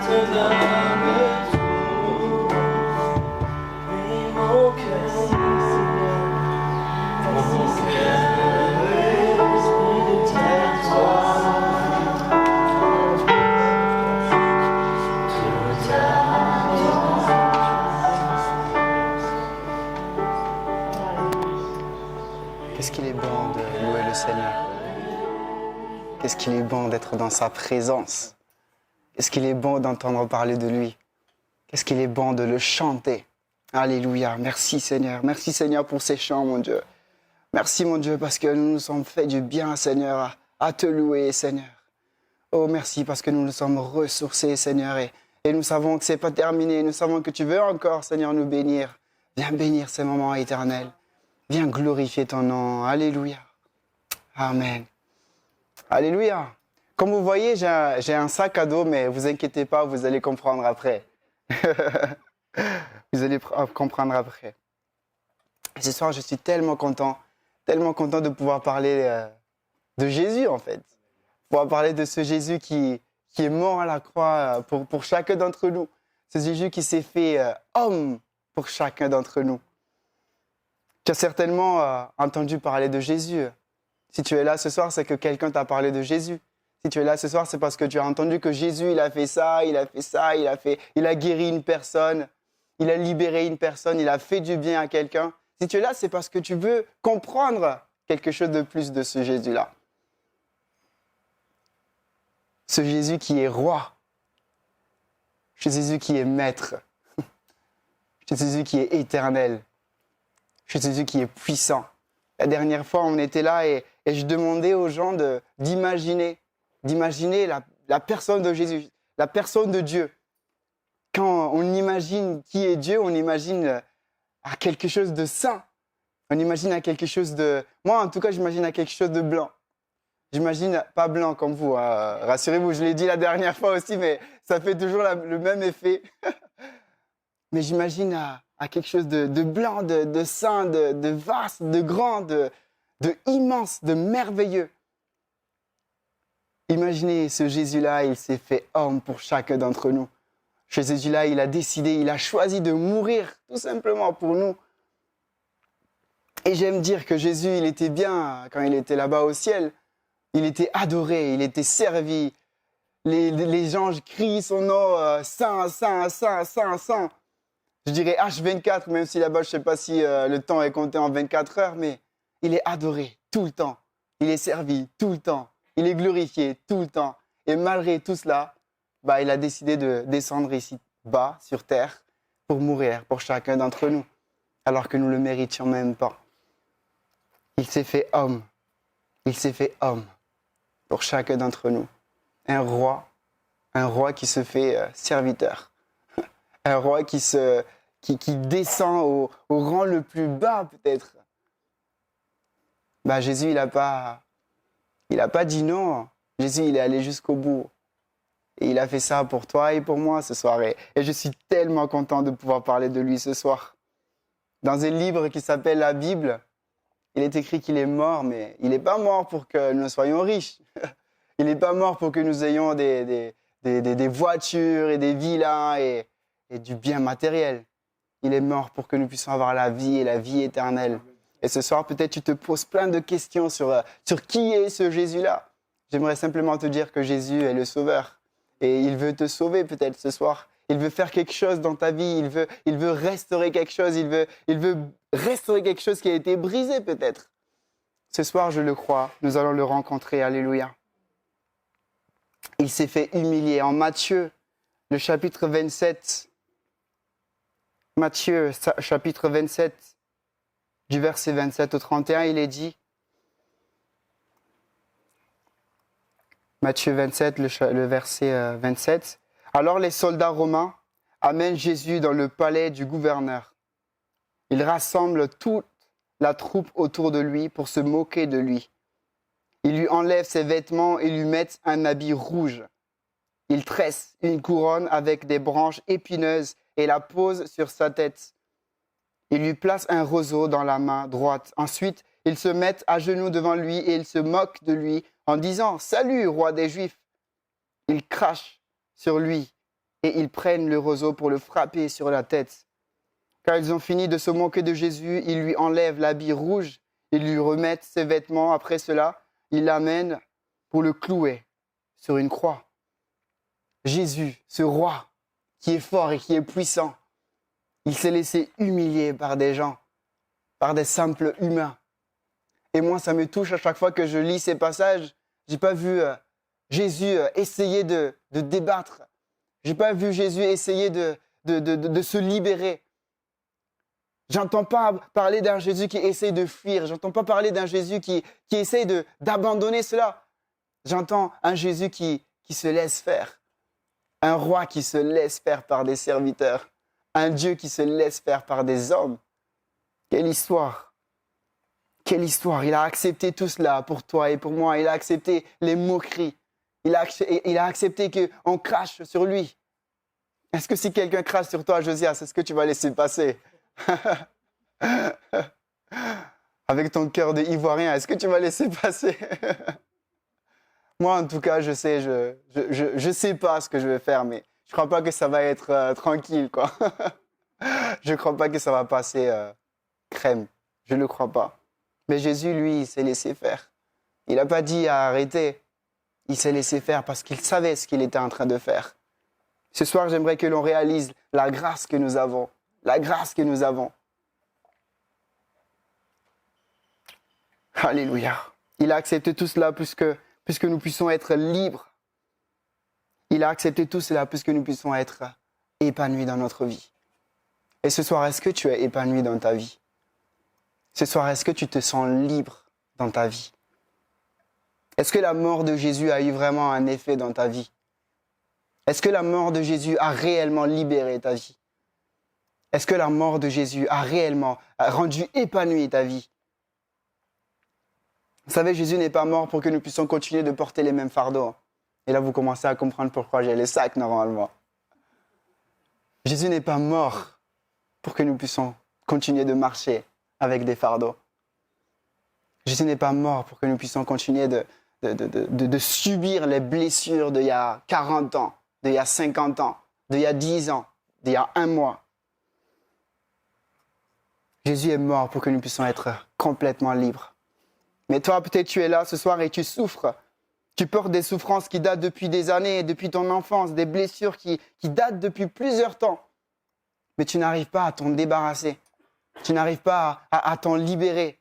ton âme et tout. Et mon cœur est à toi. Tout à Qu'est-ce qu'il est bon de louer le Seigneur. Qu'est-ce qu'il est bon d'être dans sa présence. Qu'est-ce qu'il est bon d'entendre parler de lui. Qu'est-ce qu'il est bon de le chanter. Alléluia. Merci Seigneur. Merci Seigneur pour ces chants, mon Dieu. Merci mon Dieu parce que nous nous sommes fait du bien, Seigneur, à te louer, Seigneur. Oh, merci parce que nous nous sommes ressourcés, Seigneur, et nous savons que ce n'est pas terminé. Nous savons que tu veux encore, Seigneur, nous bénir. Viens bénir ces moments éternels. Viens glorifier ton nom. Alléluia. Amen. Alléluia. Comme vous voyez, j'ai un sac à dos, mais vous inquiétez pas, vous allez comprendre après. Vous allez comprendre après. Ce soir, je suis tellement content de pouvoir parler de Jésus, en fait. Pouvoir parler de ce Jésus qui est mort à la croix pour chacun d'entre nous. Ce Jésus qui s'est fait homme pour chacun d'entre nous. Tu as certainement entendu parler de Jésus. Si tu es là ce soir, c'est que quelqu'un t'a parlé de Jésus. Si tu es là ce soir, c'est parce que tu as entendu que Jésus, il a fait ça, il a guéri une personne, il a libéré une personne, il a fait du bien à quelqu'un. Si tu es là, c'est parce que tu veux comprendre quelque chose de plus de ce Jésus-là. Ce Jésus qui est roi. Ce Jésus qui est maître. Ce Jésus qui est éternel. Ce Jésus qui est puissant. La dernière fois, on était là et je demandais aux gens d'imaginer la personne de Jésus, la personne de Dieu. Quand on imagine qui est Dieu, on imagine à quelque chose de saint. On imagine à quelque chose de... Moi, en tout cas, j'imagine à quelque chose de blanc. J'imagine pas blanc comme vous. Rassurez-vous, je l'ai dit la dernière fois aussi, mais ça fait toujours le même effet. Mais j'imagine à quelque chose de blanc, de saint, de vaste, de grand, de immense, de merveilleux. Imaginez ce Jésus-là, il s'est fait homme pour chacun d'entre nous. Ce Jésus-là, il a décidé, il a choisi de mourir tout simplement pour nous. Et j'aime dire que Jésus, il était bien quand il était là-bas au ciel. Il était adoré, il était servi. Les anges crient son nom, Saint, Saint, Saint, Saint, Saint. Je dirais H24, même si là-bas, je ne sais pas si le temps est compté en 24 heures, mais il est adoré tout le temps. Il est servi tout le temps. Il est glorifié tout le temps. Et malgré tout cela, il a décidé de descendre ici bas, sur terre, pour mourir pour chacun d'entre nous, alors que nous ne le méritions même pas. Il s'est fait homme. Il s'est fait homme pour chacun d'entre nous. Un roi qui se fait serviteur. Un roi qui descend au rang le plus bas, peut-être. Jésus, il n'a pas dit non. Jésus, il est allé jusqu'au bout. Et il a fait ça pour toi et pour moi ce soir. Et je suis tellement content de pouvoir parler de lui ce soir. Dans un livre qui s'appelle la Bible, il est écrit qu'il est mort, mais il n'est pas mort pour que nous soyons riches. Il n'est pas mort pour que nous ayons des voitures et des villas et du bien matériel. Il est mort pour que nous puissions avoir la vie et la vie éternelle. Et ce soir, peut-être tu te poses plein de questions sur qui est ce Jésus-là. J'aimerais simplement te dire que Jésus est le Sauveur. Et il veut te sauver peut-être ce soir. Il veut faire quelque chose dans ta vie. Il veut restaurer quelque chose. Il veut restaurer quelque chose qui a été brisé peut-être. Ce soir, je le crois, nous allons le rencontrer. Alléluia. Il s'est fait humilier. En Matthieu, le chapitre 27, Matthieu, chapitre 27, du verset 27 au 31, il est dit, Matthieu 27, le verset 27, « Alors les soldats romains amènent Jésus dans le palais du gouverneur. Ils rassemblent toute la troupe autour de lui pour se moquer de lui. Ils lui enlèvent ses vêtements et lui mettent un habit rouge. Ils tressent une couronne avec des branches épineuses et la posent sur sa tête. Ils lui placent un roseau dans la main droite. Ensuite, ils se mettent à genoux devant lui et ils se moquent de lui en disant « Salut, roi des Juifs !» Ils crachent sur lui et ils prennent le roseau pour le frapper sur la tête. Quand ils ont fini de se moquer de Jésus, ils lui enlèvent l'habit rouge, ils lui remettent ses vêtements. Après cela, ils l'amènent pour le clouer sur une croix. Jésus, ce roi qui est fort et qui est puissant, il s'est laissé humilier par des gens, par des simples humains. Et moi, ça me touche à chaque fois que je lis ces passages. J'ai pas vu Jésus essayer de débattre. J'ai pas vu Jésus essayer de se libérer. J'entends pas parler d'un Jésus qui essaye de fuir. J'entends pas parler d'un Jésus qui essaye d'abandonner cela. J'entends un Jésus qui se laisse faire. Un roi qui se laisse faire par des serviteurs. Un Dieu qui se laisse faire par des hommes. Quelle histoire! Quelle histoire! Il a accepté tout cela pour toi et pour moi. Il a accepté les moqueries. Il a accepté qu'on crache sur lui. Est-ce que si quelqu'un crache sur toi, Josias, est-ce que tu vas laisser passer? Avec ton cœur de Ivoirien, est-ce que tu vas laisser passer? Moi, en tout cas, je sais pas ce que je vais faire, mais je crois pas que ça va être tranquille, quoi. Je crois pas que ça va passer crème. Je ne le crois pas. Mais Jésus, lui, il s'est laissé faire. Il n'a pas dit à arrêter. Il s'est laissé faire parce qu'il savait ce qu'il était en train de faire. Ce soir, j'aimerais que l'on réalise la grâce que nous avons. La grâce que nous avons. Alléluia. Il a accepté tout cela puisque nous puissions être libres. Il a accepté tout cela puisque nous puissions être épanouis dans notre vie. Et ce soir, est-ce que tu es épanoui dans ta vie? Ce soir, est-ce que tu te sens libre dans ta vie? Est-ce que la mort de Jésus a eu vraiment un effet dans ta vie? Est-ce que la mort de Jésus a réellement libéré ta vie? Est-ce que la mort de Jésus a réellement rendu épanouie ta vie? Vous savez, Jésus n'est pas mort pour que nous puissions continuer de porter les mêmes fardeaux. Et là, vous commencez à comprendre pourquoi j'ai les sacs normalement. Jésus n'est pas mort pour que nous puissions continuer de marcher avec des fardeaux. Jésus n'est pas mort pour que nous puissions continuer de subir les blessures d'il y a 40 ans, d'il y a 50 ans, d'il y a 10 ans, d'il y a un mois. Jésus est mort pour que nous puissions être complètement libres. Mais toi, peut-être tu es là ce soir et tu souffres. Tu portes des souffrances qui datent depuis des années, depuis ton enfance, des blessures qui datent depuis plusieurs temps. Mais tu n'arrives pas à t'en débarrasser. Tu n'arrives pas à t'en libérer.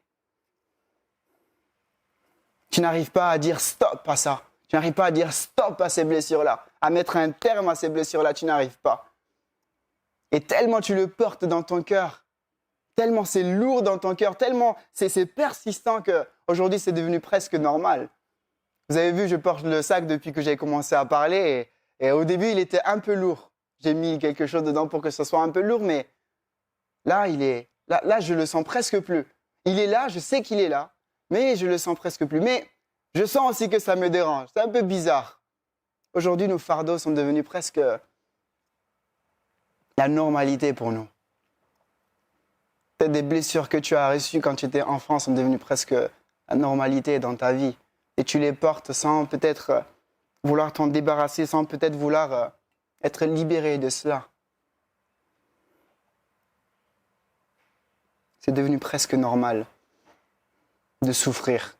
Tu n'arrives pas à dire stop à ça. Tu n'arrives pas à dire stop à ces blessures-là. À mettre un terme à ces blessures-là, tu n'arrives pas. Et tellement tu le portes dans ton cœur, tellement c'est lourd dans ton cœur, tellement c'est persistant qu'aujourd'hui c'est devenu presque normal. Vous avez vu, je porte le sac depuis que j'ai commencé à parler et au début il était un peu lourd. J'ai mis quelque chose dedans pour que ce soit un peu lourd, mais là, là je le sens presque plus. Il est là, je sais qu'il est là, mais je le sens presque plus. Mais je sens aussi que ça me dérange. C'est un peu bizarre. Aujourd'hui, nos fardeaux sont devenus presque la normalité pour nous. Peut-être des blessures que tu as reçues quand tu étais enfant sont devenues presque la normalité dans ta vie. Et tu les portes sans peut-être vouloir t'en débarrasser, sans peut-être vouloir être libéré de cela. C'est devenu presque normal de souffrir.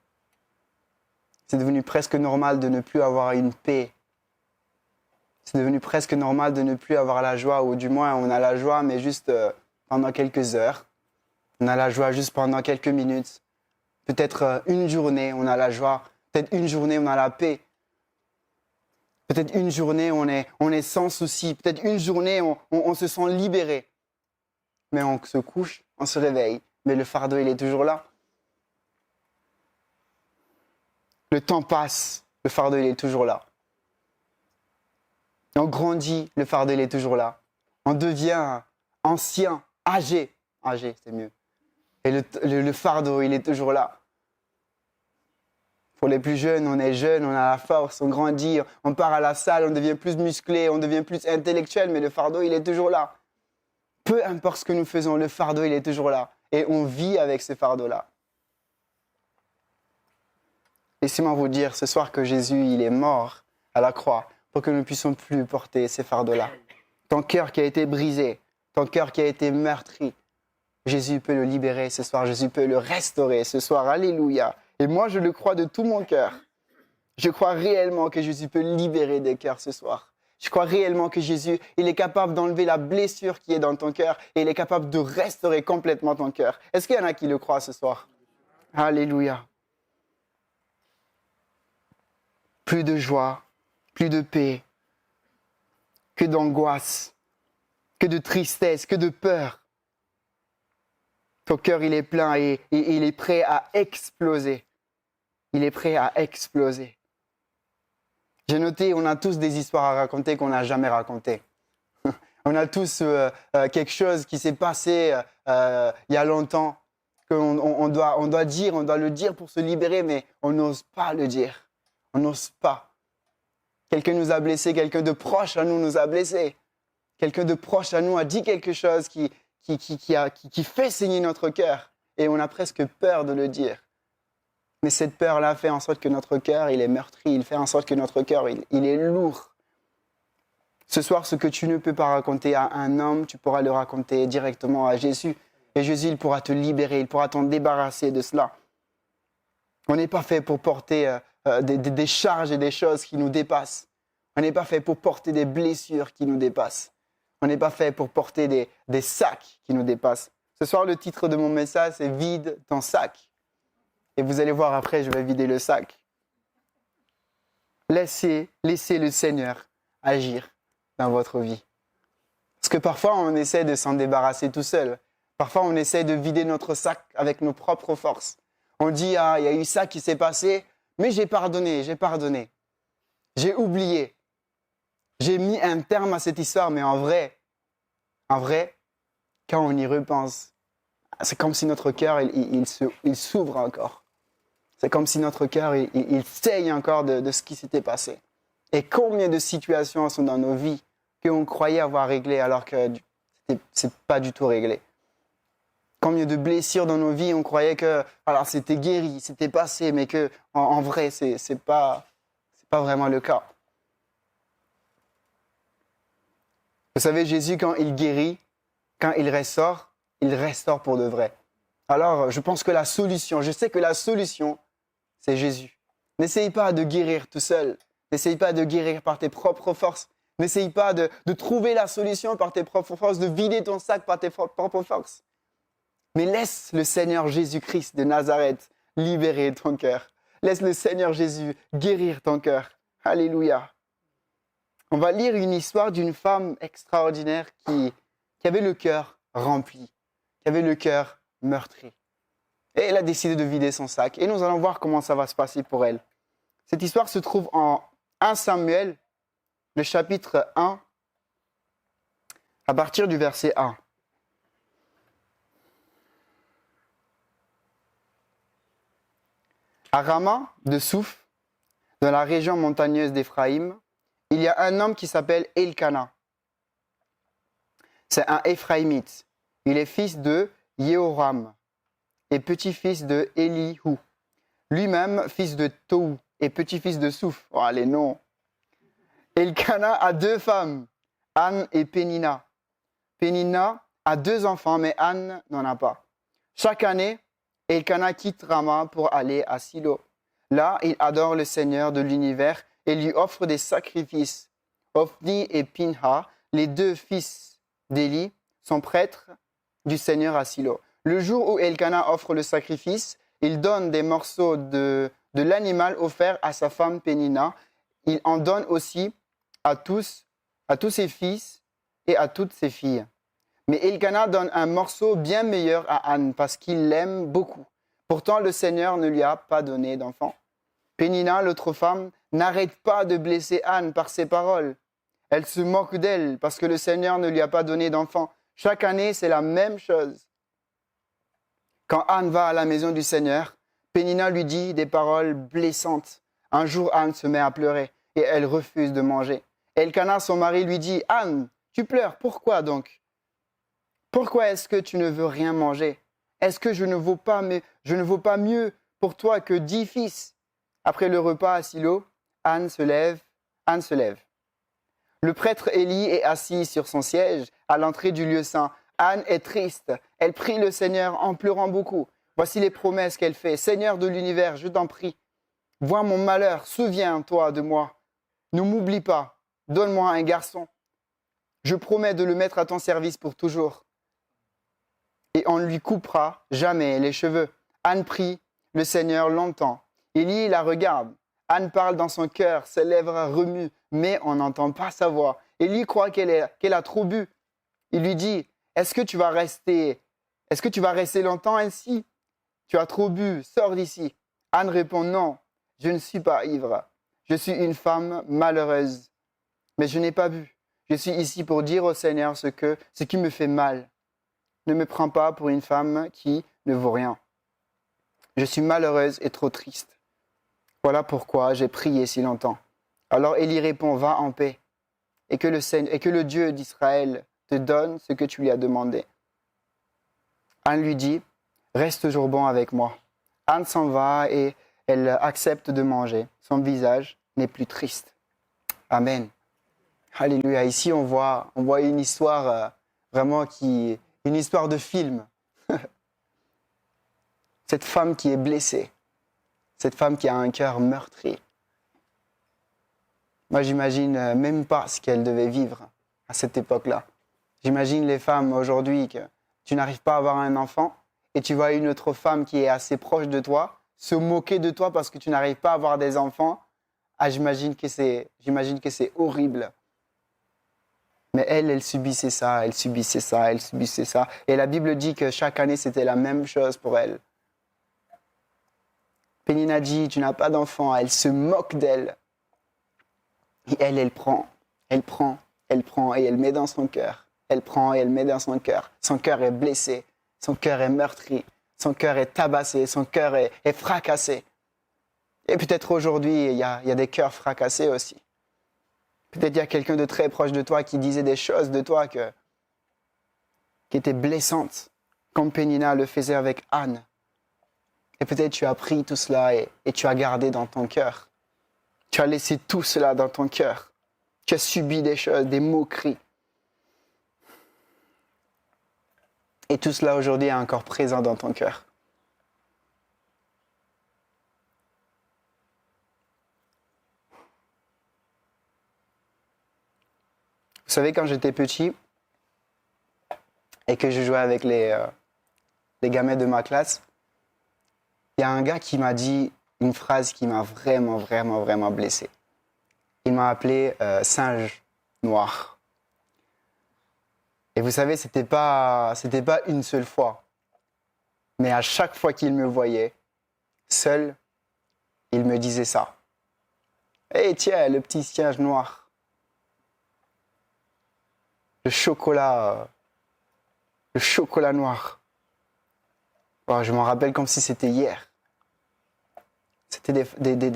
C'est devenu presque normal de ne plus avoir une paix. C'est devenu presque normal de ne plus avoir la joie, ou du moins on a la joie, mais juste pendant quelques heures. On a la joie juste pendant quelques minutes. Peut-être une journée, on a la joie. Peut-être une journée, on a la paix. Peut-être une journée, on est sans souci. Peut-être une journée, on se sent libéré. Mais on se couche, on se réveille. Mais le fardeau, il est toujours là. Le temps passe, le fardeau, il est toujours là. On grandit, le fardeau, il est toujours là. On devient ancien, âgé. Âgé, c'est mieux. Et le fardeau, il est toujours là. Pour les plus jeunes, on est jeune, on a la force, on grandit, on part à la salle, on devient plus musclé, on devient plus intellectuel, mais le fardeau, il est toujours là. Peu importe ce que nous faisons, le fardeau, il est toujours là. Et on vit avec ce fardeau-là. Laissez-moi vous dire ce soir que Jésus, il est mort à la croix pour que nous ne puissions plus porter ces fardeaux-là. ton cœur qui a été brisé, ton cœur qui a été meurtri, Jésus peut le libérer ce soir, Jésus peut le restaurer ce soir. Alléluia. Et moi, je le crois de tout mon cœur. Je crois réellement que Jésus peut libérer des cœurs ce soir. Je crois réellement que Jésus, il est capable d'enlever la blessure qui est dans ton cœur et il est capable de restaurer complètement ton cœur. Est-ce qu'il y en a qui le croient ce soir? Alléluia. Plus de joie, plus de paix, que d'angoisse, que de tristesse, que de peur. Ton cœur, il est plein et il est prêt à exploser. Il est prêt à exploser. J'ai noté, on a tous des histoires à raconter qu'on n'a jamais racontées. On a tous quelque chose qui s'est passé il y a longtemps, qu'on doit dire, on doit le dire pour se libérer, mais on n'ose pas le dire. On n'ose pas. Quelqu'un nous a blessés, quelqu'un de proche à nous a blessés. Quelqu'un de proche à nous a dit quelque chose qui fait saigner notre cœur. Et on a presque peur de le dire. Mais cette peur-là fait en sorte que notre cœur, il est meurtri. Il fait en sorte que notre cœur, il est lourd. Ce soir, ce que tu ne peux pas raconter à un homme, tu pourras le raconter directement à Jésus. Et Jésus, il pourra te libérer, il pourra t'en débarrasser de cela. On n'est pas fait pour porter des charges et des choses qui nous dépassent. On n'est pas fait pour porter des blessures qui nous dépassent. On n'est pas fait pour porter des sacs qui nous dépassent. Ce soir, le titre de mon message, c'est « Vide ton sac ». Et vous allez voir après, je vais vider le sac. Laissez le Seigneur agir dans votre vie. Parce que parfois, on essaie de s'en débarrasser tout seul. Parfois, on essaie de vider notre sac avec nos propres forces. On dit, ah, il y a eu ça qui s'est passé, mais j'ai pardonné. J'ai oublié. J'ai mis un terme à cette histoire, mais en vrai, quand on y repense, c'est comme si notre cœur, il s'ouvre encore. C'est comme si notre cœur, il saigne encore de ce qui s'était passé. Et combien de situations sont dans nos vies qu'on croyait avoir réglées alors que c'est pas du tout réglé. Combien de blessures dans nos vies, on croyait que alors c'était guéri, c'était passé, mais que en vrai, c'est pas vraiment le cas. Vous savez, Jésus, quand il guérit, quand il restaure pour de vrai. Alors, je pense que je sais que la solution, c'est Jésus. N'essaye pas de guérir tout seul. N'essaye pas de guérir par tes propres forces. N'essaye pas de trouver la solution par tes propres forces, de vider ton sac par tes propres forces. Mais laisse le Seigneur Jésus-Christ de Nazareth libérer ton cœur. Laisse le Seigneur Jésus guérir ton cœur. Alléluia. On va lire une histoire d'une femme extraordinaire qui avait le cœur rempli, qui avait le cœur meurtri. Et elle a décidé de vider son sac. Et nous allons voir comment ça va se passer pour elle. Cette histoire se trouve en 1 Samuel, le chapitre 1, à partir du verset 1. À Rama de Souf, dans la région montagneuse d'Éphraïm, il y a un homme qui s'appelle Elkana. C'est un Éphraïmite. Il est fils de Yehoram et petit-fils de Elihu. Lui-même fils de Tohu et petit-fils de Souf. Oh, les noms. Elkana a 2 femmes, Anne et Pénina. Pénina a 2 enfants, mais Anne n'en a pas. Chaque année, Elkana quitte Rama pour aller à Silo. Là, il adore le Seigneur de l'univers et lui offre des sacrifices. Ophni et Pinha, les 2 fils d'Élie, sont prêtres du Seigneur à Silo. Le jour où Elkana offre le sacrifice, il donne des morceaux de l'animal offert à sa femme Pénina. Il en donne aussi à tous ses fils et à toutes ses filles. Mais Elkana donne un morceau bien meilleur à Anne parce qu'il l'aime beaucoup. Pourtant, le Seigneur ne lui a pas donné d'enfant. Pénina, l'autre femme, n'arrête pas de blesser Anne par ses paroles. Elle se moque d'elle parce que le Seigneur ne lui a pas donné d'enfant. Chaque année, c'est la même chose. Quand Anne va à la maison du Seigneur, Pénina lui dit des paroles blessantes. Un jour, Anne se met à pleurer et elle refuse de manger. Elkana, son mari, lui dit « Anne, tu pleures, pourquoi donc ? Pourquoi est-ce que tu ne veux rien manger ? Est-ce que je ne vaux pas mieux pour toi que 10 fils ?» Après le repas à Silo, Anne se lève. Le prêtre Élie est assis sur son siège à l'entrée du lieu saint. Anne est triste. Elle prie le Seigneur en pleurant beaucoup. Voici les promesses qu'elle fait. Seigneur de l'univers, je t'en prie, vois mon malheur, souviens-toi de moi. Ne m'oublie pas, donne-moi un garçon. Je promets de le mettre à ton service pour toujours. Et on ne lui coupera jamais les cheveux. Anne prie le Seigneur longtemps. Élie la regarde. Anne parle dans son cœur, ses lèvres remuent, mais on n'entend pas sa voix. Élie croit qu'elle a trop bu. Il lui dit, est-ce que tu vas rester longtemps ainsi? Tu as trop bu, sors d'ici. Anne répond, non, je ne suis pas ivre. Je suis une femme malheureuse, mais je n'ai pas bu. Je suis ici pour dire au Seigneur ce qui me fait mal. Ne me prends pas pour une femme qui ne vaut rien. Je suis malheureuse et trop triste. Voilà pourquoi j'ai prié si longtemps. Alors Élie répond, va en paix, et que le Dieu d'Israël te donne ce que tu lui as demandé. Anne lui dit, reste toujours bon avec moi. Anne s'en va et elle accepte de manger. Son visage n'est plus triste. Amen. Alléluia. Ici, on voit une histoire une histoire de film. Cette femme qui est blessée. Cette femme qui a un cœur meurtri. Moi, j'imagine même pas ce qu'elle devait vivre à cette époque-là. J'imagine les femmes aujourd'hui que tu n'arrives pas à avoir un enfant et tu vois une autre femme qui est assez proche de toi se moquer de toi parce que tu n'arrives pas à avoir des enfants. Ah, j'imagine que c'est horrible. Mais elle subissait ça, elle subissait ça, elle subissait ça. Et la Bible dit que chaque année, c'était la même chose pour elle. Pénina dit, tu n'as pas d'enfant, elle se moque d'elle. Et elle prend et elle met dans son cœur. Elle prend et elle met dans son cœur. Son cœur est blessé, son cœur est meurtri, son cœur est tabassé, son cœur est fracassé. Et peut-être aujourd'hui, il y a des cœurs fracassés aussi. Peut-être il y a quelqu'un de très proche de toi qui disait des choses de toi qui étaient blessantes, comme Pénina le faisait avec Anne. Et peut-être tu as pris tout cela et tu as gardé dans ton cœur. Tu as laissé tout cela dans ton cœur. Tu as subi des choses, des moqueries. Et tout cela aujourd'hui est encore présent dans ton cœur. Vous savez, quand j'étais petit et que je jouais avec les gamins de ma classe, il y a un gars qui m'a dit une phrase qui m'a vraiment blessé. Il m'a appelé singe noir. Et vous savez, c'était pas une seule fois. Mais à chaque fois qu'il me voyait, seul, il me disait ça. Hé, tiens, le petit singe noir. Le chocolat noir. Oh, je m'en rappelle comme si c'était hier. C'était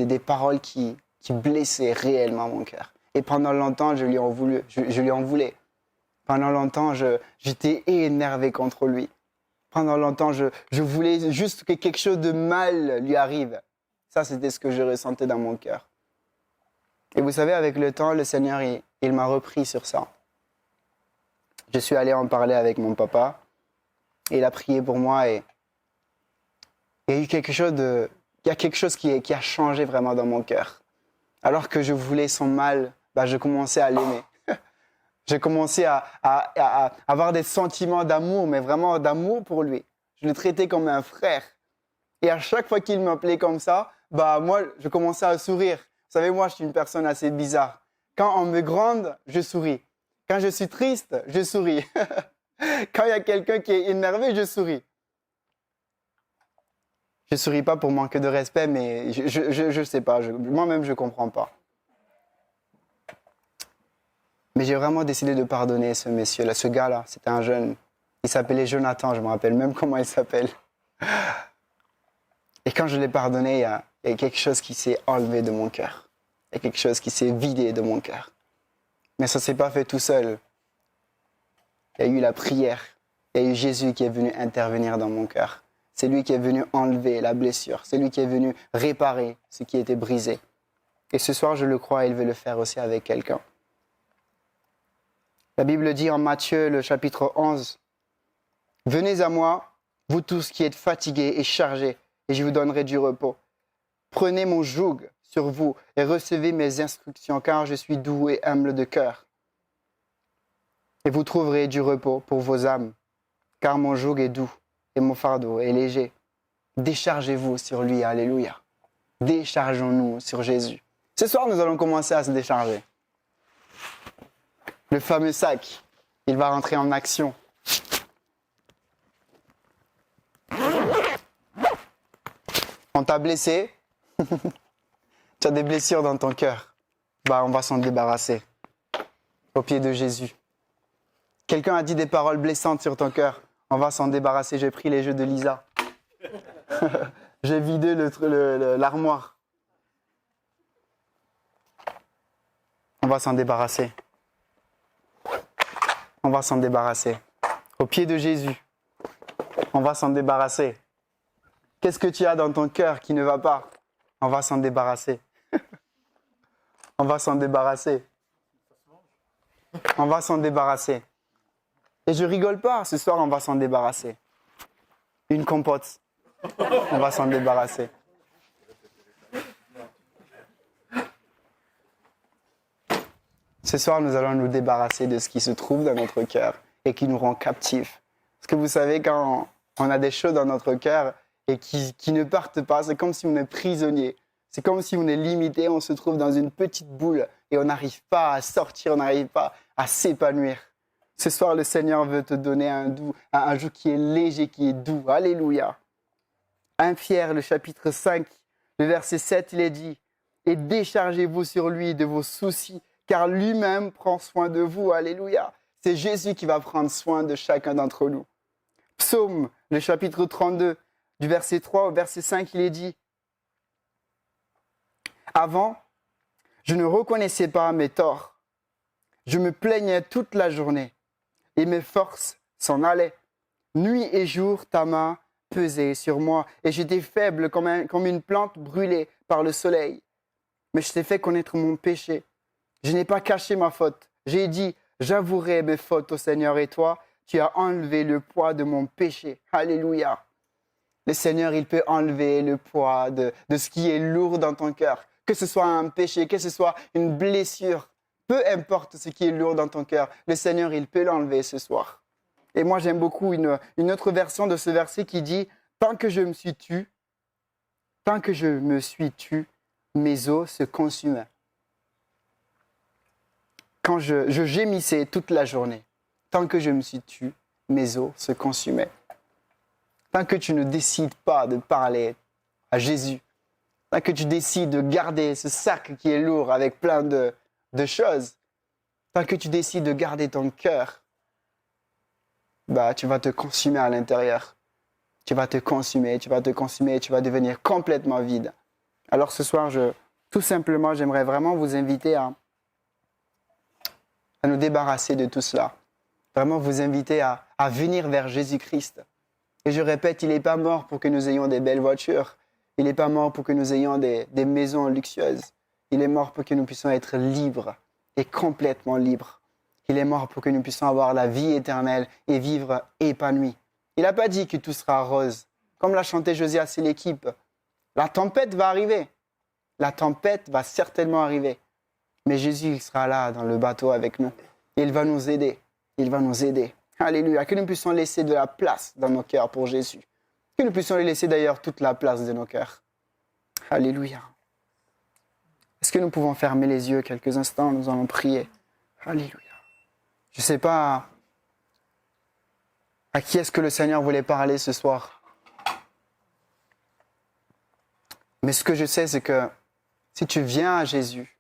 des paroles qui blessaient réellement mon cœur. Et pendant longtemps, je lui en voulais. Pendant longtemps, j'étais énervé contre lui. Pendant longtemps, je voulais juste que quelque chose de mal lui arrive. Ça, c'était ce que je ressentais dans mon cœur. Et vous savez, avec le temps, le Seigneur, il m'a repris sur ça. Je suis allé en parler avec mon papa. Il a prié pour moi et il y a eu quelque chose qui a changé vraiment dans mon cœur. Alors que je voulais son mal, je commençais à l'aimer. J'ai commencé à avoir des sentiments d'amour, mais vraiment d'amour pour lui. Je le traitais comme un frère. Et à chaque fois qu'il m'appelait comme ça, moi, je commençais à sourire. Vous savez, moi, je suis une personne assez bizarre. Quand on me gronde, je souris. Quand je suis triste, je souris. Quand il y a quelqu'un qui est énervé, je souris. Je souris pas pour manquer de respect, mais je sais pas. Moi-même, je comprends pas. Mais j'ai vraiment décidé de pardonner ce monsieur-là, ce gars-là. C'était un jeune. Il s'appelait Jonathan, je me rappelle même comment il s'appelle. Et quand je l'ai pardonné, il y a quelque chose qui s'est enlevé de mon cœur. Il y a quelque chose qui s'est vidé de mon cœur. Mais ça ne s'est pas fait tout seul. Il y a eu la prière. Il y a eu Jésus qui est venu intervenir dans mon cœur. C'est lui qui est venu enlever la blessure. C'est lui qui est venu réparer ce qui était brisé. Et ce soir, je le crois, il veut le faire aussi avec quelqu'un. La Bible dit en Matthieu, le chapitre 11, « Venez à moi, vous tous qui êtes fatigués et chargés, et je vous donnerai du repos. Prenez mon joug sur vous et recevez mes instructions, car je suis doux et humble de cœur. Et vous trouverez du repos pour vos âmes, car mon joug est doux et mon fardeau est léger. Déchargez-vous sur lui, alléluia. Déchargeons-nous sur Jésus. » Ce soir, nous allons commencer à se décharger. Le fameux sac, il va rentrer en action. On t'a blessé, tu as des blessures dans ton cœur. On va s'en débarrasser. Au pied de Jésus. Quelqu'un a dit des paroles blessantes sur ton cœur. On va s'en débarrasser. J'ai pris les jeux de Lisa. J'ai vidé l'armoire. On va s'en débarrasser. On va s'en débarrasser. Au pied de Jésus. On va s'en débarrasser. Qu'est-ce que tu as dans ton cœur qui ne va pas? On va s'en débarrasser. On va s'en débarrasser. On va s'en débarrasser. Et je rigole pas, ce soir on va s'en débarrasser. Une compote. On va s'en débarrasser. Ce soir nous allons nous débarrasser de ce qui se trouve dans notre cœur et qui nous rend captifs. Parce que vous savez, quand on a des choses dans notre cœur et qui ne partent pas, c'est comme si on est prisonnier. C'est comme si on est limité, on se trouve dans une petite boule et on n'arrive pas à sortir, on n'arrive pas à s'épanouir. Ce soir, le Seigneur veut te donner un joug qui est léger, qui est doux. Alléluia. 1 Pierre, le chapitre 5, le verset 7, il est dit « Et déchargez-vous sur lui de vos soucis, car lui-même prend soin de vous. » Alléluia. C'est Jésus qui va prendre soin de chacun d'entre nous. Psaume, le chapitre 32, du verset 3 au verset 5, il est dit « Avant, je ne reconnaissais pas mes torts. Je me plaignais toute la journée et mes forces s'en allaient. Nuit et jour, ta main pesait sur moi et j'étais faible comme une plante brûlée par le soleil. Mais je t'ai fait connaître mon péché. Je n'ai pas caché ma faute. J'ai dit, j'avouerai mes fautes au Seigneur et toi, tu as enlevé le poids de mon péché. Alléluia. Le Seigneur, il peut enlever le poids de ce qui est lourd dans ton cœur. Que ce soit un péché, que ce soit une blessure, peu importe ce qui est lourd dans ton cœur, le Seigneur, il peut l'enlever ce soir. Et moi, j'aime beaucoup une autre version de ce verset qui dit « Tant que je me suis tu, mes os se consumaient. » Quand je gémissais toute la journée, tant que je me suis tu, mes os se consumaient. Tant que tu ne décides pas de parler à Jésus, tant que tu décides de garder ce sac qui est lourd avec plein de choses, tant que tu décides de garder ton cœur, tu vas te consumer à l'intérieur. Tu vas te consumer, tu vas devenir complètement vide. Alors ce soir, tout simplement, j'aimerais vraiment vous inviter à nous débarrasser de tout cela. Vraiment vous inviter à venir vers Jésus-Christ. Et je répète, il n'est pas mort pour que nous ayons des belles voitures. Il n'est pas mort pour que nous ayons des maisons luxueuses. Il est mort pour que nous puissions être libres et complètement libres. Il est mort pour que nous puissions avoir la vie éternelle et vivre épanouis. Il n'a pas dit que tout sera rose. Comme l'a chanté Josias et l'équipe, la tempête va arriver. La tempête va certainement arriver. Mais Jésus, il sera là dans le bateau avec nous. Il va nous aider. Il va nous aider. Alléluia. Que nous puissions laisser de la place dans nos cœurs pour Jésus. Que nous puissions lui laisser d'ailleurs toute la place de nos cœurs. Alléluia. Est-ce que nous pouvons fermer les yeux quelques instants? Nous allons prier. Alléluia. Je ne sais pas à qui est-ce que le Seigneur voulait parler ce soir. Mais ce que je sais, c'est que si tu viens à Jésus,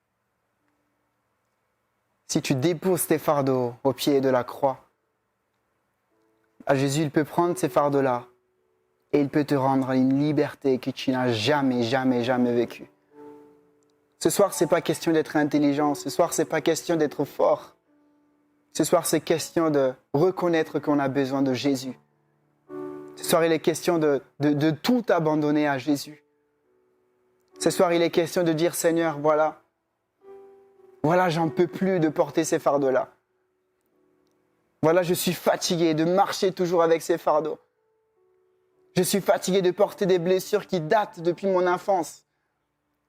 si tu déposes tes fardeaux au pied de la croix, à Jésus, il peut prendre ces fardeaux-là et il peut te rendre une liberté que tu n'as jamais, jamais, jamais vécue. Ce soir, ce n'est pas question d'être intelligent. Ce soir, ce n'est pas question d'être fort. Ce soir, c'est question de reconnaître qu'on a besoin de Jésus. Ce soir, il est question de tout abandonner à Jésus. Ce soir, il est question de dire, Seigneur, voilà, j'en peux plus de porter ces fardeaux-là. Voilà, je suis fatigué de marcher toujours avec ces fardeaux. Je suis fatigué de porter des blessures qui datent depuis mon enfance.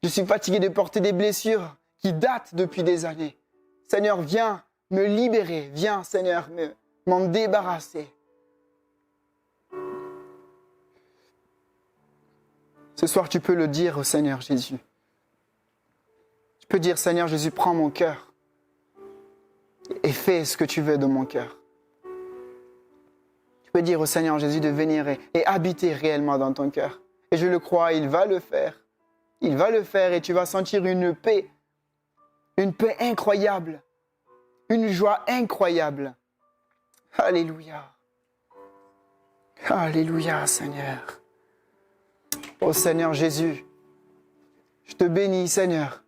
Je suis fatigué de porter des blessures qui datent depuis des années. Seigneur, viens me libérer. Viens, Seigneur, m'en débarrasser. Ce soir, tu peux le dire au Seigneur Jésus. Tu peux dire, Seigneur Jésus, prends mon cœur et fais ce que tu veux de mon cœur. Tu peux dire au Seigneur Jésus de venir et habiter réellement dans ton cœur. Et je le crois, il va le faire. Il va le faire et tu vas sentir une paix incroyable, une joie incroyable. Alléluia. Alléluia, Seigneur. Oh Seigneur Jésus, je te bénis, Seigneur.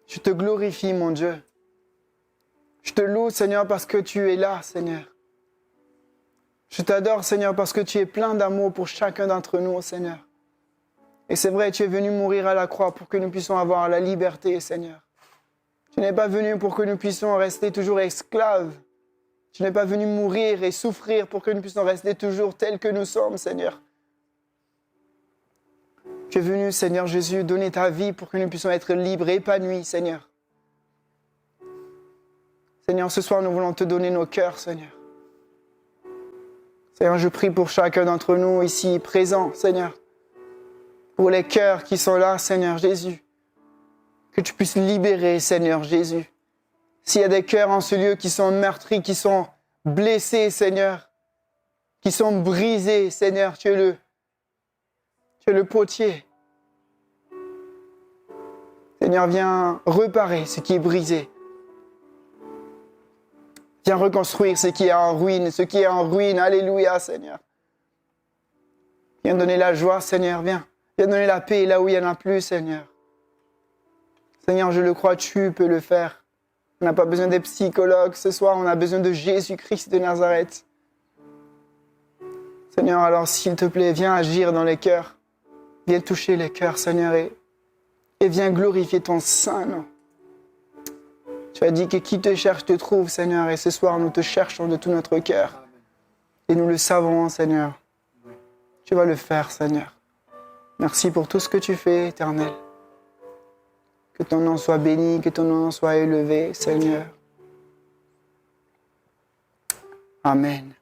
Je te glorifie, mon Dieu. Je te loue, Seigneur, parce que tu es là, Seigneur. Je t'adore, Seigneur, parce que tu es plein d'amour pour chacun d'entre nous, Seigneur. Et c'est vrai, tu es venu mourir à la croix pour que nous puissions avoir la liberté, Seigneur. Tu n'es pas venu pour que nous puissions rester toujours esclaves. Tu n'es pas venu mourir et souffrir pour que nous puissions rester toujours tels que nous sommes, Seigneur. Tu es venu, Seigneur Jésus, donner ta vie pour que nous puissions être libres et épanouis, Seigneur. Seigneur, ce soir, nous voulons te donner nos cœurs, Seigneur. Seigneur, je prie pour chacun d'entre nous ici présents, Seigneur. Pour les cœurs qui sont là, Seigneur Jésus. Que tu puisses libérer, Seigneur Jésus. S'il y a des cœurs en ce lieu qui sont meurtris, qui sont blessés, Seigneur, qui sont brisés, Seigneur, tu es le potier. Seigneur, viens réparer ce qui est brisé. Viens reconstruire ce qui est en ruine, Alléluia, Seigneur. Viens donner la joie, Seigneur, viens. Viens donner la paix là où il n'y en a plus, Seigneur. Seigneur, je le crois, tu peux le faire. On n'a pas besoin des psychologues ce soir, on a besoin de Jésus-Christ de Nazareth. Seigneur, alors s'il te plaît, viens agir dans les cœurs. Viens toucher les cœurs, Seigneur, et viens glorifier ton saint nom. Tu as dit que qui te cherche te trouve, Seigneur, et ce soir nous te cherchons de tout notre cœur. Et nous le savons, Seigneur. Tu vas le faire, Seigneur. Merci pour tout ce que tu fais, Éternel. Que ton nom soit béni, que ton nom soit élevé, Seigneur. Amen.